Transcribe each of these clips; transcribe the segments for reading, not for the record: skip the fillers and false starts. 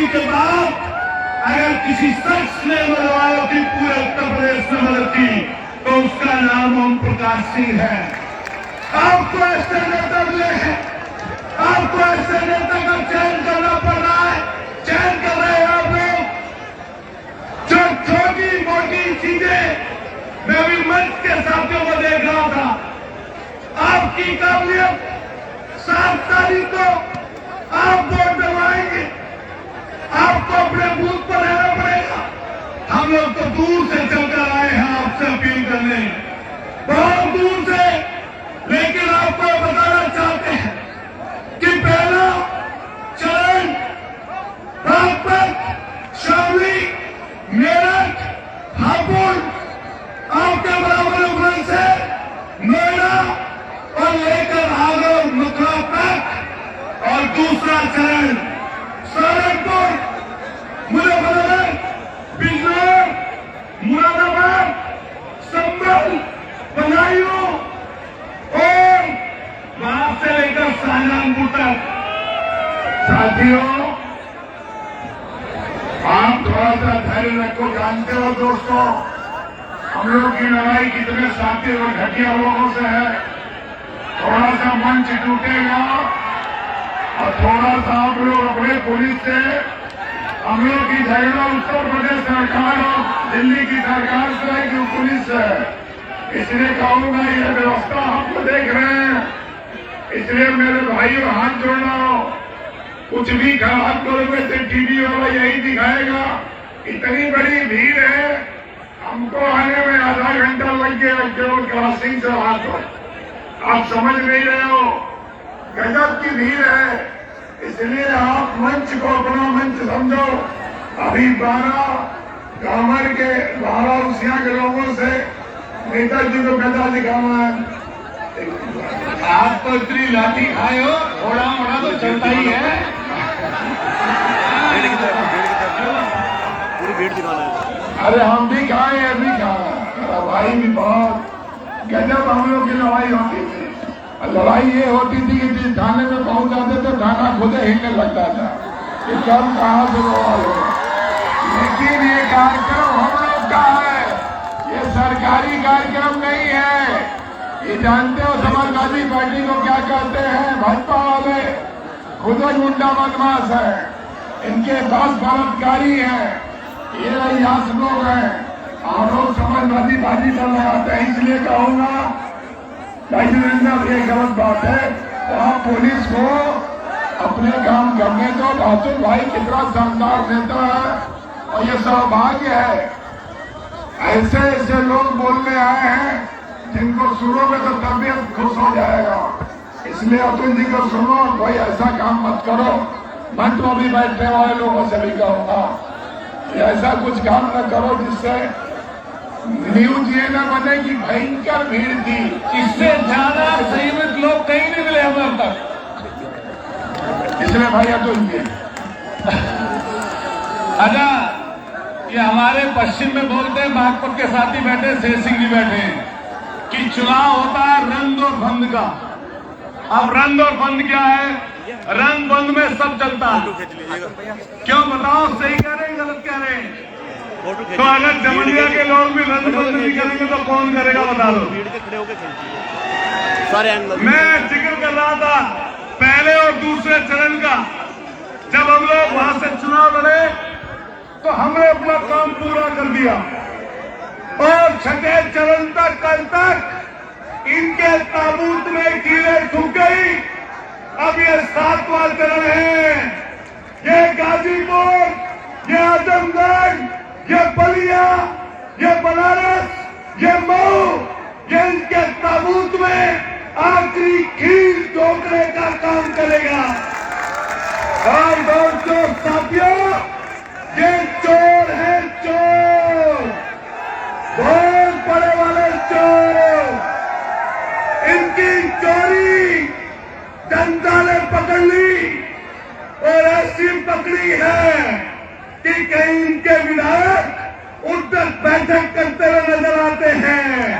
किसी के बाद अगर किसी शख्स ने मरवाओं की पूरे उत्तर प्रदेश में मदद की तो उसका नाम ओम प्रकाश सिंह है। आपको ऐसे नेता मिले हैं, आपको ऐसे नेता का चयन करना पड़ रहा है, चयन कर रहे हैं आप लोग। जो छोटी मोटी चीजें मैं भी मंच के साथियों को देख रहा था, आपकी काबिलियत 7 तारीख को आप वोट डलवाएंगे, आपको अपने बूथ पर रहना पड़ेगा। हम लोग तो दूर से चलकर आए हैं आपसे अपील करने, बहुत दूर से, लेकिन आपको बताना चाहते हैं कि पहला चरण बागपत, शामली, मेरठ, हापुड़, आपके बराबर उम्र से नोएडा और लेकर आगे मथुरा तक, और दूसरा चरण सहारनपुर, मुजफ्फरनगर, बिजनौर, मुरादाबाद, संभल, बदायूं और वहां से लेकर शाहजहांपुर तक। साथियों, आप थोड़ा सा धैर्य रखो। जानते हो दोस्तों, हम लोग की लड़ाई कितने साथी और घटिया लोगों से है। थोड़ा सा मंच टूटेगा और थोड़ा सा आप लोग अपने पुलिस से, हम लोग की झगड़ा उत्तर प्रदेश सरकार और दिल्ली की सरकार से है कि पुलिस है। इसलिए कहूंगा, ये व्यवस्था हम तो देख रहे हैं, इसलिए मेरे भाइयों हाथ जोड़ रहा हूं। कुछ भी खराब करोगे तो टीवी वाला यही दिखाएगा। इतनी बड़ी भीड़ है, हमको आने में आधा घंटा लग गया केवल क्रॉसिंग से वहां तक। आप समझ नहीं रहे हो, गजब की भीड़ है। इसलिए आप मंच को अपना मंच समझो। अभी 12 कांवड़ के 12 उसिया के लोगों से नेताजी को गदा दिखाना है। आप तो इतनी लाठी खाए हो, थोड़ा मोड़ा तो चलता ही है। पूरी भीड़ दिखाना है। अरे हम भी खाए, ये भी खाए, मेरा भाई भी बहुत गजब हम लोग की लड़ाई होती थी। लड़ाई ये होती थी कि जिस थाने में पहुंच जाते थे थाना खुद हिलने लगता था कि कब कहां से बवाल हो। लेकिन ये कार्यक्रम हम लोग का है, ये सरकारी कार्यक्रम नहीं है। ये जानते हो समाजवादी पार्टी को क्या कहते हैं? भाजपा वाले खुद गुंडा बदमाश है, इनके पास बलात्कारी है, ये अयास लोग हैं। आप लोग समाजवादी पार्टी पर लगाते हैं। इसलिए कहूंगा भाई नरेंद्र, ये गलत बात है। तो आप पुलिस को अपने काम करने दो। बहादुर भाई कितना शानदार नेता है और ये सौभाग्य है। ऐसे ऐसे लोग बोलने आए हैं जिनको सुनोगे तो तबीयत खुश हो जाएगा। इसलिए अतुल जी को सुनो, कोई ऐसा काम मत करो। मंच में भी बैठने वाले लोगों से भी कहूंगा, ऐसा कुछ काम न करो जिससे न्यूज ये न बने कि भयंकर भीड़ थी। इससे ज्यादा संयमित लोग कहीं नहीं मिले हमें अब तक। इसलिए भाई अतुल जी, अच्छा, ये हमारे पश्चिम में बोलते हैं, बागपत के साथी बैठे, शेर सिंह जी बैठे, कि चुनाव होता है रंग और बंद का। अब रंग और बंद क्या है? रंग बंद में सब चलता है। क्यों बताओ, सही कह रहे हैं गलत कह रहे हैं? तो अगर जमलिया के लोग भी रंग बंद नहीं करेंगे तो कौन करेगा बता दो। मैं जिक्र कर रहा था पहले और दूसरे चरण का। जब हम लोग वहां से चुनाव लड़े तो हमने अपना काम पूरा कर दिया और छठे चरण तक, कल तक इनके ताबूत में कीड़े ठुक गई। अब ये 7वां चरण है। ये गाजीपुर, ये आजमगढ़, ये बलिया, ये बनारस, ये मऊ, ये इनके ताबूत में आखिरी खीर ठोकने का काम करेगा। और दोस्तों साथियों, ये चोर है, चोर, बहुत बड़े वाले चोर। इनकी चोरी जनता ने पकड़ ली और ऐसी पकड़ी है कि कहीं इनके विधायक उन तक बैठक करते हुए नजर आते हैं।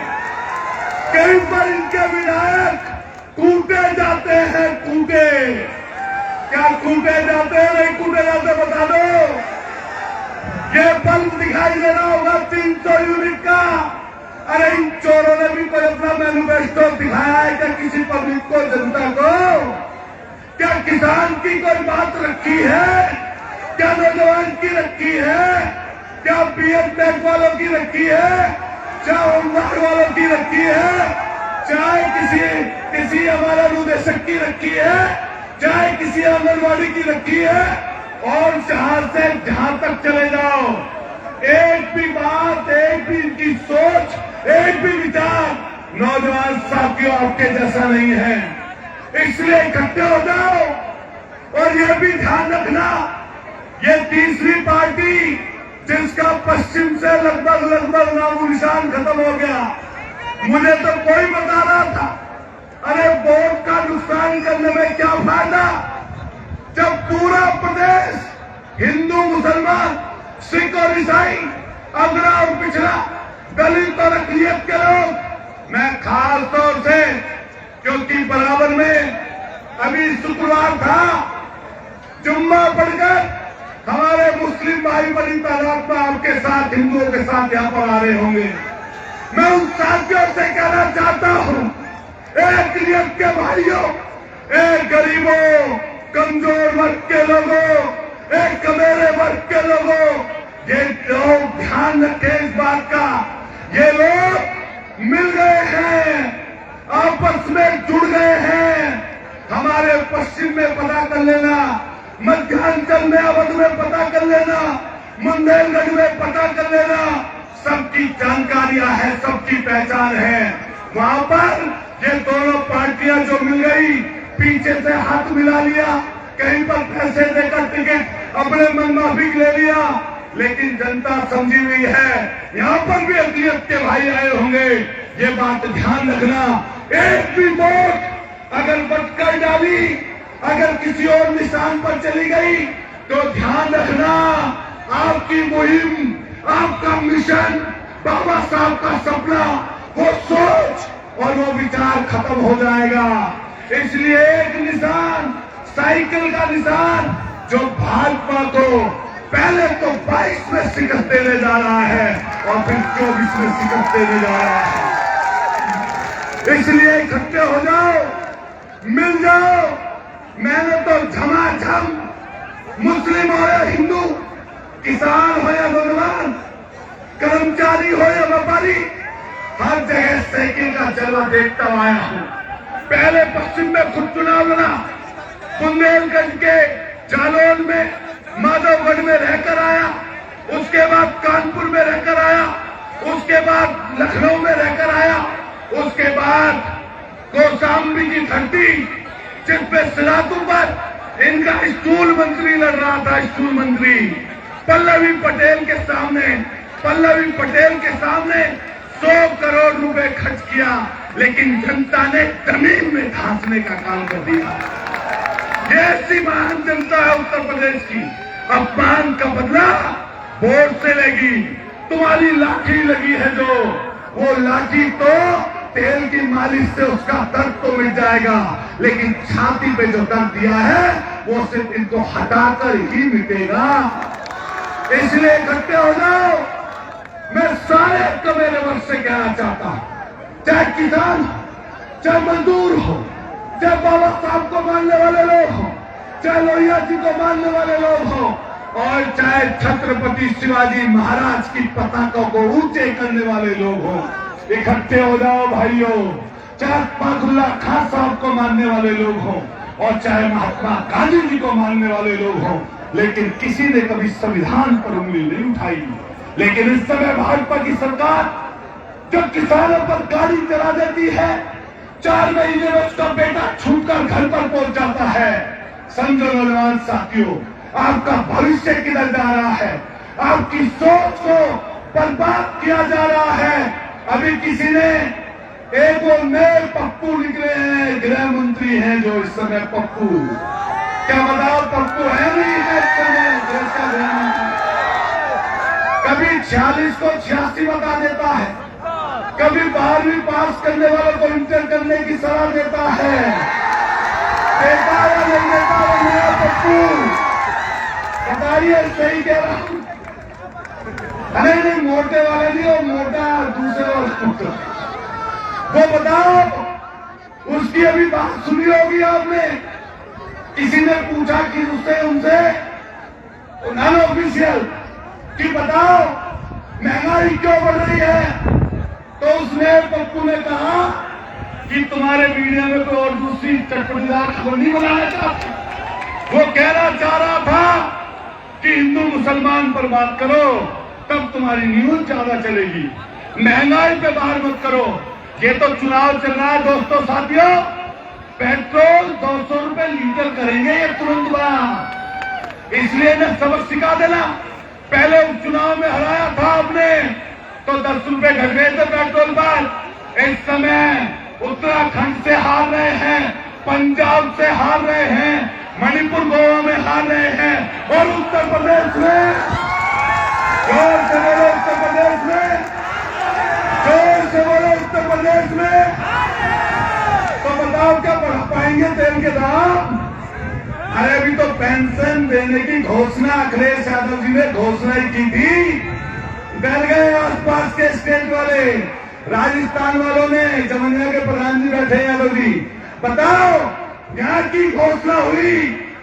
कहीं पर इनके विधायक कूटे जाते हैं, कूटे। क्या कूटे जाते हैं, नहीं कूटे जाते, बता दो। बल्ब दिखाई दे रहा होगा 300 यूनिट का। अरे इन चोरों ने भी कोई अपना मैनिफेस्टो दिखाया है क्या किसी पब्लिक को, जनता को? क्या किसान की कोई बात रखी है? क्या नौजवान की रखी है? क्या बीएड बैंक वालों की रखी है? क्या होमगार्ड वालों की रखी है? चाहे किसी हमारा निदेशक की रखी है, चाहे किसी आंगनबाड़ी की रखी है, और जहां तक चले जाओ, एक भी बात, एक भी इनकी सोच, एक भी विचार नौजवान साथियों आपके जैसा नहीं है। इसलिए इकट्ठे हो जाओ। और यह भी ध्यान रखना, ये तीसरी पार्टी जिसका पश्चिम से लगभग नामो निशान खत्म हो गया। मुझे तो कोई बता रहा था, अरे वोट का नुकसान करने में क्या फायदा, जब पूरा प्रदेश हिंदू, मुसलमान, सिख और ईसाई, अगड़ा और पिछड़ा, दलित और अकलियत के लोग, मैं खास तौर से, क्योंकि बराबर में अभी शुक्रवार था, जुम्मा पढ़कर हमारे मुस्लिम भाई बड़ी तादाद में आपके साथ, हिंदुओं के साथ यहाँ पर आ रहे होंगे। मैं उन साथियों से कहना चाहता हूँ, अकलियत के भाइयों, गरीबों, कमजोर वर्ग के लोगों, कमेरे वर्ग के लोगों, ये लोग ध्यान रखें इस बात का, ये लोग मिल गए हैं, आपस में जुड़ गए हैं। हमारे पश्चिम में पता कर लेना, मध्यांचल में अवध में पता कर लेना, बुंदेलखंड में पता कर लेना, सबकी जानकारियां हैं, सबकी पहचान है। वहां पर ये दोनों पार्टियां जो मिल गई, पीछे से हाथ मिला लिया, कहीं पर पैसे देकर टिकट अपने मनमाफिक ले लिया, लेकिन जनता समझी हुई है। यहाँ पर भी अकलियत के भाई आए होंगे, ये बात ध्यान रखना। एक भी वोट अगर बटकर डाली, अगर किसी और निशान पर चली गई, तो ध्यान रखना, आपकी मुहिम, आपका मिशन, बाबा साहब का सपना, वो सोच और वो विचार खत्म हो जाएगा। इसलिए एक निशान, साइकिल का निशान, जो भाजपा को पहले तो 22 में शिकस्त देने जा रहा है और फिर 24 में शिकस्त देने जा रहा है। इसलिए इकट्ठे हो जाओ, मिल जाओ। मैंने तो झमाझम, मुस्लिम हो या हिंदू, किसान हो या नौजवान, कर्मचारी हो या व्यापारी, हर जगह साइकिल का जलवा देखता आया हूं। पहले पश्चिम में खुद चुनाव लड़ा, बुंदेलखंड के जालौन में, माधवगढ़ में रहकर आया, उसके बाद कानपुर में रहकर आया, उसके बाद लखनऊ में रहकर आया, उसके बाद कौशाम्बी की धरती जिसपे सिरातू पर इनका स्कूल मंत्री लड़ रहा था, स्कूल मंत्री पल्लवी पटेल के सामने 100 करोड़ रुपए खर्च किया, लेकिन जनता ने जमीन में धंसने का काम कर दिया। ये ऐसी महान जनता है उत्तर प्रदेश की। अपमान का बदला वोट से लेगी। तुम्हारी लाठी लगी है जो, वो लाठी तो तेल की मालिश से उसका दर्द तो मिट जाएगा, लेकिन छाती पे जो दर्द दिया है वो सिर्फ इनको हटाकर ही मिटेगा। इसलिए इकट्ठे हो जाओ। मैं सारे कमेरे वर्ग से कहना चाहता हूं, चाहे किसान, चाहे मजदूर हो, चाहे बाबा साहब को मानने वाले लोग हो, चाहे लोहिया जी को मानने वाले लोग हो, और चाहे छत्रपति शिवाजी महाराज की पताका को ऊंचे करने वाले लोग हो, इकट्ठे हो जाओ भाइयों। चाहे पाकुल्ला खान साहब को मानने वाले लोग हो और चाहे महात्मा गांधी जी को मानने वाले लोग हो, लेकिन किसी ने कभी संविधान पर उंगली नहीं उठाई। लेकिन इस समय भाजपा की सरकार जो किसानों पर गाड़ी चला देती है, 4 महीने में उसका बेटा छूटकर घर पर पहुंच जाता है। समझो नौजवान साथियों, आपका भविष्य किधर जा रहा है, आपकी सोच को बर्बाद किया जा रहा है। अभी किसी ने एक वो नए पप्पू निकले हैं, गृह मंत्री हैं जो इस समय पप्पू, क्या बताओ पप्पू है नहीं है इस समय देश का गृह मंत्री। कभी 46 को 86 बता देता है, कभी 12वीं पास करने वालों को इंटर करने की सलाह देता है। देता या नहीं देता वो नया पप्पू, बताइए सही कह रहा हूं। अरे नहीं, मोटे वाले नहीं, वो मोटा दूसरे वाला पुत्र। वो बताओ, उसकी अभी बात सुनी होगी आपने। किसी ने पूछा कि उससे उनसे नॉन ऑफिशियल कि बताओ महंगाई क्यों बढ़ रही है, तो उसने पप्पू ने कहा कि तुम्हारे मीडिया में कोई और दूसरी चटपटीदार खबर नहीं बनाना चाहती। वो कहना चाह रहा था कि हिंदू मुसलमान पर बात करो, तब तुम्हारी न्यूज ज्यादा चलेगी, महंगाई पे बाहर मत करो। ये तो चुनाव चल रहा है दोस्तों साथियों, पेट्रोल 200 रुपए लीटर करेंगे ये तुरंत बड़ा, इसलिए न सबक सिखा देना। पहले उपचुनाव में हराया था आपने तो 10 रुपए घट गए थे पेट्रोल पर। इस समय उत्तराखंड से हार रहे हैं, पंजाब से हार रहे हैं, मणिपुर गोवा में हार रहे हैं, और उत्तर प्रदेश में, जोर से बोलो उत्तर प्रदेश में, जोर से बोलो उत्तर प्रदेश में। तो बताओ क्या बढ़ा पाएंगे तेल के दाम? अरे अभी तो पेंशन देने की घोषणा अखिलेश यादव जी ने घोषणा ही की थी, डर गए आसपास के स्टेट वाले, राजस्थान वालों ने, जमुनिया के प्रधान जी बैठे यादव जी। बताओ यहाँ की घोषणा हुई,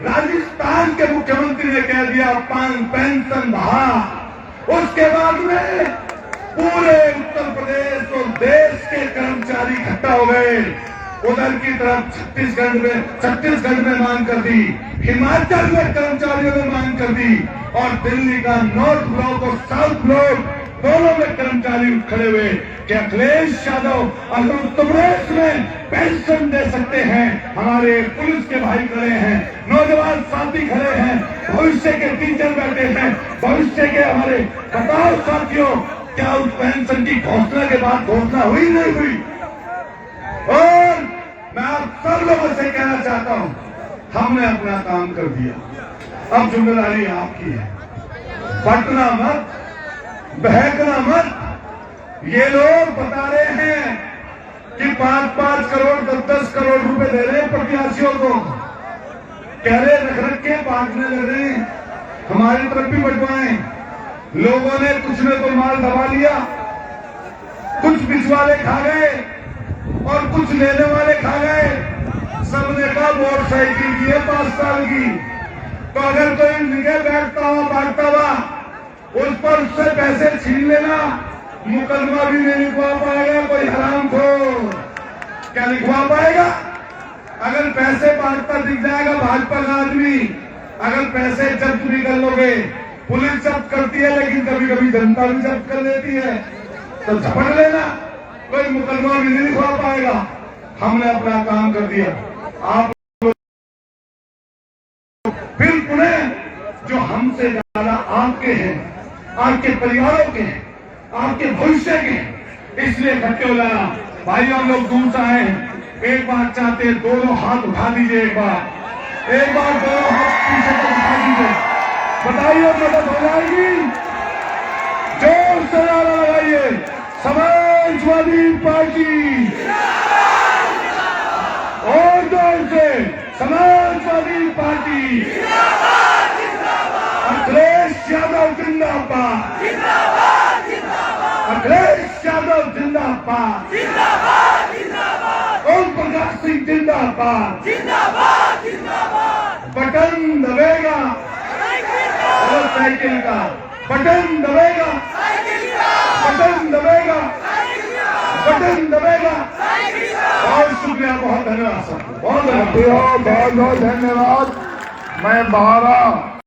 राजस्थान के मुख्यमंत्री ने कह दिया पेंशन बढ़ा। उसके बाद में पूरे उत्तर प्रदेश और देश के कर्मचारी इकट्ठा हो गए, उधर की तरफ छत्तीसगढ़ में मांग कर दी, हिमाचल में कर्मचारियों ने मांग कर दी, और दिल्ली का नॉर्थ ब्लॉक और साउथ ब्लॉक दोनों में कर्मचारी खड़े हुए कि अखिलेश यादव अगर उत्तर प्रदेश में पेंशन दे सकते हैं, हमारे पुलिस के भाई खड़े हैं, नौजवान साथी खड़े हैं, भविष्य के टीचर बैठे हैं, भविष्य के हमारे, बताओ साथियों क्या उस पेंशन की घोषणा के बाद घोषणा हुई नहीं हुई? और मैं आप सब लोगों से कहना चाहता हूं, हमने अपना काम कर दिया, अब जिम्मेदारी आपकी है। बटना मत, बहकना मत। ये लोग बता रहे हैं कि 5-5 करोड़ 10-10 करोड़ रुपए दे रहे हैं प्रत्याशियों को, कह रहे रख के बांटने लग रहे हैं, हमारी तरफ भी बंटवाएं। लोगों ने कुछ में तो माल दबा लिया, कुछ पिछवाले खा गए और कुछ लेने वाले खा गए। सबने कहा मोटरसाइकिल की है 5 साल की, तो अगर कोई निगह बैठता हुआ बांटता हुआ उस पर उससे पैसे छीन लेना, मुकदमा भी नहीं लिखवा पाएगा कोई हरामखोर। क्या लिखवा पाएगा? अगर पैसे बांटता दिख जाएगा भाजपा का आदमी, अगर पैसे जब्त भी कर लोगे, पुलिस जब्त करती है लेकिन कभी कभी जनता भी जब्त कर देती है, तो झपट लेना, कोई मुकदमा भी नहीं लिखवा पाएगा। हमने अपना काम कर दिया। आप फिर पुनः जो हमसे ज्यादा आपके हैं, आपके परिवारों के हैं, आपके भविष्य के हैं, इसलिए इकट्ठे हो जाना। भाई हम लोग दूर से आए हैं, एक बार चाहते हैं दोनों हाथ उठा दीजिए, एक बार दोनों हाथ पीछे तक उठा दीजिए, बताइए मदद हो जाएगी। जोर से नारा लगाइए, समाजवादी पार्टी, और जोर से समाजवादी पार्टी, अखिलेश यादव जिंदाबाद, अखिलेश यादव जिंदाबाद, ओम प्रकाश सिंह जिंदाबाद, बटन दबेगा और साइकिल का बटन दबेगा, बटन दबेगा, बटन दबेगा। बहुत शुक्रिया, बहुत धन्यवाद, बहुत बहुत धन्यवाद। मैं 12